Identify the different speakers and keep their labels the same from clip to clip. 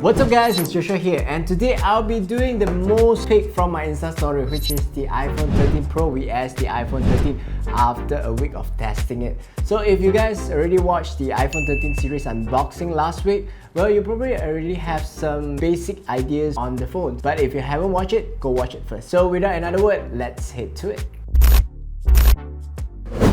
Speaker 1: What's up guys, it's Joshua here, and today I'll be doing the most picked from my Insta story, which is the iPhone 13 Pro vs the iPhone 13 after a week of testing it. So if you guys already watched the iPhone 13 series unboxing last week, well, you probably already have some basic ideas on the phone. But if you haven't watched it, go watch it first. So without another word, let's head to it.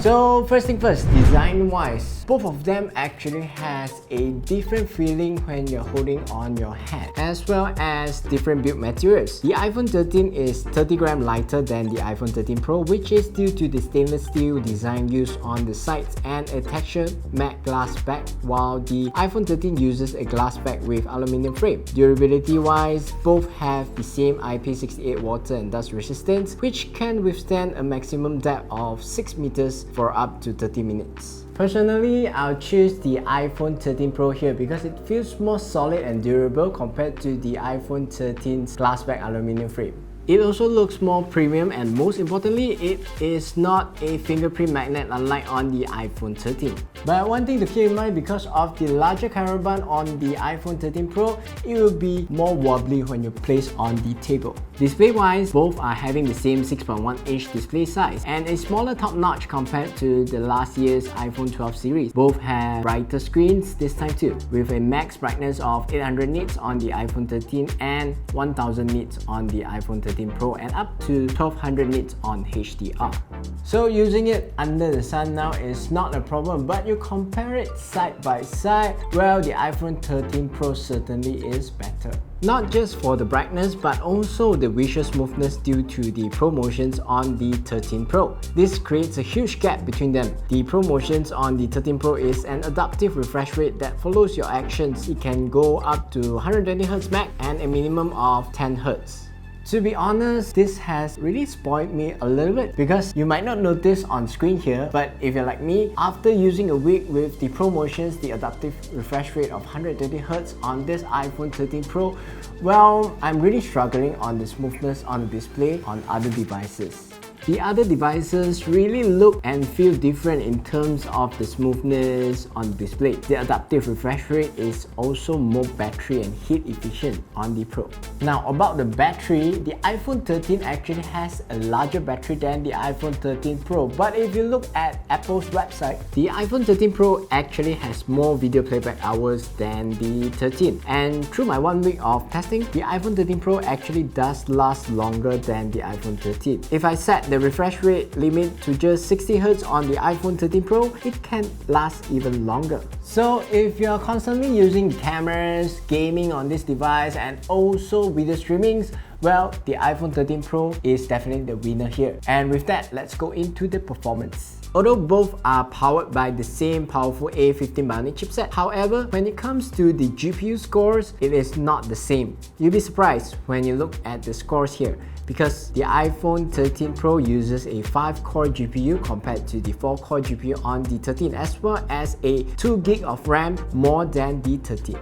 Speaker 1: So first thing first, design-wise, both of them actually has a different feeling when you're holding on your hand, as well as different build materials. The iPhone 13 is 30 grams lighter than the iPhone 13 Pro, which is due to the stainless steel design used on the sides and a textured matte glass back, while the iPhone 13 uses a glass back with aluminium frame. Durability-wise, both have the same IP68 water and dust resistance, which can withstand a maximum depth of 6 meters for up to 30 minutes. Personally, I'll choose the iPhone 13 Pro here because it feels more solid and durable compared to the iPhone 13's glassback aluminium frame. It also looks more premium, and most importantly, it is not a fingerprint magnet unlike on the iPhone 13. But one thing to keep in mind, because of the larger camera band on the iPhone 13 Pro, it will be more wobbly when you place on the table. Display wise, both are having the same 6.1-inch display size and a smaller top notch compared to the last year's iPhone 12 series. Both have brighter screens this time too, with a max brightness of 800 nits on the iPhone 13 and 1000 nits on the iPhone 13 Pro and up to 1200 nits on HDR. So using it under the sun now is not a problem, but you compare it side by side, well, the iPhone 13 Pro certainly is better. Not just for the brightness, but also the visual smoothness due to the ProMotions on the 13 Pro. This creates a huge gap between them. The ProMotions on the 13 Pro is an adaptive refresh rate that follows your actions. It can go up to 120Hz max and a minimum of 10Hz. To be honest, this has really spoiled me a little bit because you might not notice on screen here, but if you're like me, after using a week with the ProMotions, the adaptive refresh rate of 120Hz on this iPhone 13 Pro, well, I'm really struggling on the smoothness on the display on other devices. The other devices really look and feel different in terms of the smoothness on the display. The adaptive refresh rate is also more battery and heat efficient on the Pro. Now about the battery, the iPhone 13 actually has a larger battery than the iPhone 13 Pro, but if you look at Apple's website, the iPhone 13 Pro actually has more video playback hours than the 13. And through my 1 week of testing, the iPhone 13 Pro actually does last longer than the iPhone 13. If I set the refresh rate limit to just 60Hz on the iPhone 13 Pro, it can last even longer. So if you're constantly using cameras, gaming on this device, and also video streamings, well, the iPhone 13 Pro is definitely the winner here. And with that, let's go into the performance. Although both are powered by the same powerful A15 Bionic chipset, however, when it comes to the GPU scores, it is not the same. You'll be surprised when you look at the scores here, because the iPhone 13 Pro uses a 5-core GPU compared to the 4-core GPU on the 13, as well as a 2GB of RAM more than the 13.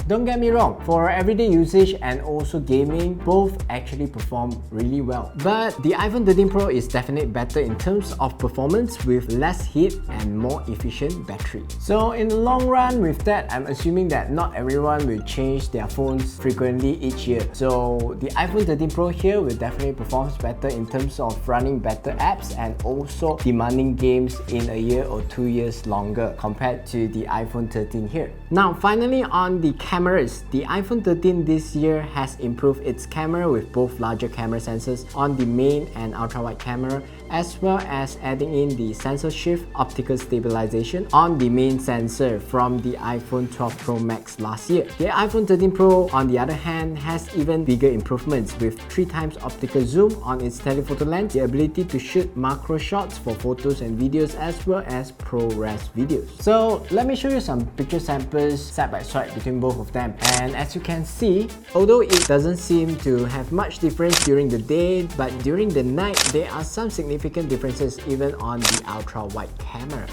Speaker 1: Don't get me wrong, for everyday usage and also gaming, both actually perform really well. But the iPhone 13 Pro is definitely better in terms of performance with less heat and more efficient battery. So in the long run with that, I'm assuming that not everyone will change their phones frequently each year. So the iPhone 13 Pro here will definitely perform better in terms of running better apps and also demanding games in a year or 2 years longer compared to the iPhone 13 here. Now finally, on the cameras, the iPhone 13 this year has improved its camera with both larger camera sensors on the main and ultra-wide camera, as well as adding in the sensor shift optical stabilization on the main sensor from the iPhone 12 Pro Max last year. The iPhone 13 Pro, on the other hand, has even bigger improvements with 3 times optical zoom on its telephoto lens, the ability to shoot macro shots for photos and videos, as well as ProRes videos. So let me show you some picture samples side by side between both of them. And as you can see, although it doesn't seem to have much difference during the day, but during the night there are some significant differences even on the ultra wide camera.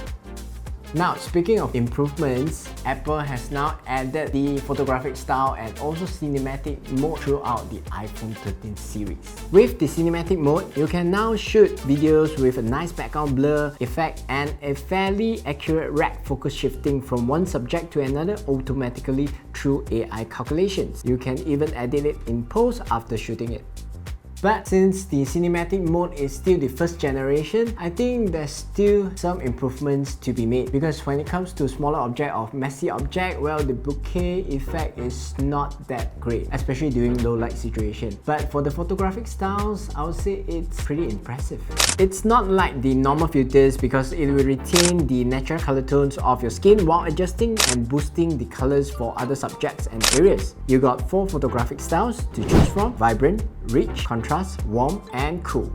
Speaker 1: Now, speaking of improvements, Apple has now added the photographic style and also cinematic mode throughout the iPhone 13 series. With the cinematic mode, you can now shoot videos with a nice background blur effect and a fairly accurate rack focus shifting from one subject to another automatically through AI calculations. You can even edit it in post after shooting it. But since the cinematic mode is still the first generation, I think there's still some improvements to be made, because when it comes to smaller object or messy object, well, the bokeh effect is not that great, especially during low light situation. But for the photographic styles, I would say it's pretty impressive. It's not like the normal filters because it will retain the natural color tones of your skin while adjusting and boosting the colors for other subjects and areas. You got 4 photographic styles to choose from: vibrant, rich, contrast, warm, and cool.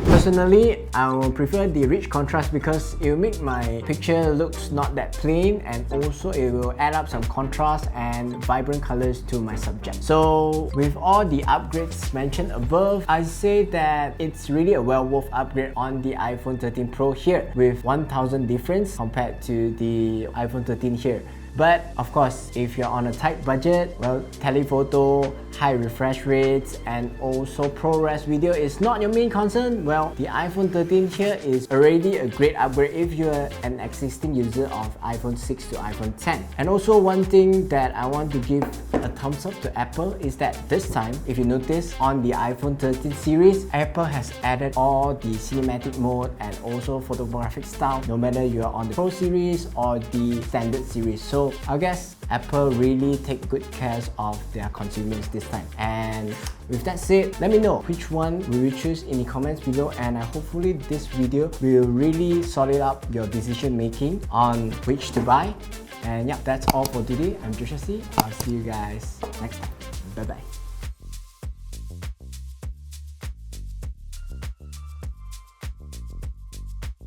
Speaker 1: Personally, I will prefer the rich contrast because it will make my picture looks not that plain, and also it will add up some contrast and vibrant colors to my subject. So with all the upgrades mentioned above, I say that it's really a well worth upgrade on the iPhone 13 Pro here, with 1000 difference compared to the iPhone 13 here. But of course, if you're on a tight budget, well, telephoto, high refresh rates, and also ProRes video is not your main concern, well, the iPhone 13 here is already a great upgrade if you're an existing user of iPhone 6 to iPhone 10. And also one thing that I want to give a thumbs up to Apple is that this time, if you notice, on the iPhone 13 series, Apple has added all the cinematic mode and also photographic style, no matter you're on the Pro series or the standard series. So I guess Apple really take good care of their consumers this time. And with that said, let me know which one will you choose in the comments below, and hopefully this video will really solid up your decision making on which to buy. And yeah, that's all for today. I'm Joshua C. I'll see you guys next time. Bye bye.